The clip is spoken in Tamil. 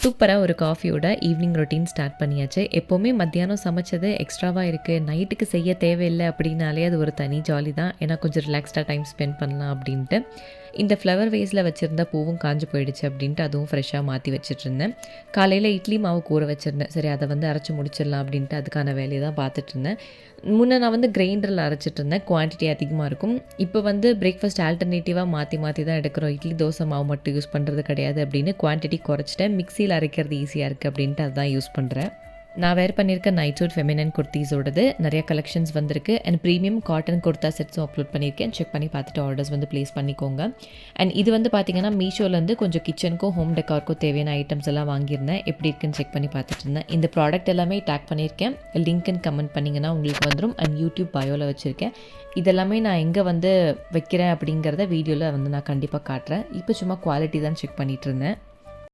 சூப்பராக ஒரு காஃபியோட ஈவினிங் ரொட்டீன் ஸ்டார்ட் பண்ணியாச்சு. எப்போவுமே மத்தியானம் சமைச்சது எக்ஸ்ட்ராவாக இருக்குது, நைட்டுக்கு செய்ய தேவையில்லை அப்படின்னாலே அது ஒரு தனி ஜாலி தான். ஏன்னா கொஞ்சம் ரிலாக்ஸ்டாக டைம் ஸ்பெண்ட் பண்ணலாம் அப்படின்ட்டு. இந்த ஃப்ளவர் வேஸில் வச்சுருந்த பூவும் காஞ்சு போயிடுச்சு அப்படின்ட்டு அதுவும் ஃப்ரெஷ்ஷாக மாற்றி வச்சுட்ருந்தேன். காலையில் இட்லி மாவு கூற வச்சுருந்தேன். சரி அதை அரைச்சி முடிச்சிடலாம் அப்படின்ட்டு அதுக்கான வேலையை தான் பார்த்துட்ருந்தேன். முன்னே நான் கிரைண்டரில் அரைச்சிட்டு இருந்தேன், குவான்டிட்டி அதிகமாக இருக்கும். இப்போ பிரேக்ஃபாஸ்ட் ஆல்டர்னேட்டிவாக மாற்றி தான் எடுக்கிறோம். இட்லி தோசை மாவு மட்டும் யூஸ் பண்ணுறது கிடையாது அப்படின்னு குவான்டிட்டி குறைச்சிட்டேன். மிக்சியில் அரைக்கிறது ஈஸியாக இருக்குது அப்படின்ட்டு அதுதான் யூஸ் பண்ணுறேன். நான் வேர் பண்ணியிருக்க நைட் சூட் ஃபெமினன் குர்த்திஸோடது நிறைய கலெக்ஷன்ஸ் வந்திருக்கு. அண்ட் ப்ரீமியம் காட்டன் குர்த்தா செட்ஸும் அப்லோட் பண்ணியிருக்கேன். செக் பண்ணி பார்த்துட்டு ஆர்டர்ஸ் ப்ளேஸ் பண்ணிக்கோங்க. அண்ட் இது பார்த்தீங்கன்னா மீஷோலேருந்து கொஞ்சம் கிச்சனுக்கும் ஹோம் டெக்காருக்கும் தேவையான ஐட்டம்ஸ் எல்லாம் வாங்கியிருந்தேன். எப்படி இருக்குன்னு செக் பண்ணி பார்த்துட்டு இருந்தேன். இந்த ப்ராடக்ட் எல்லாமே டேக் பண்ணியிருக்கேன். லிங்க்னு கமெண்ட் பண்ணிங்கன்னா உங்களுக்கு வந்துடும். அண்ட் யூடியூப் பயோவில் வச்சுருக்கேன். இதெல்லாமே நான் எங்கே வைக்கிறேன் அப்படிங்கிறத வீடியோவில் நான் கண்டிப்பாக காட்டுறேன். இப்போ சும்மா குவாலிட்டி தான் செக் பண்ணிகிட்டு இருந்தேன்.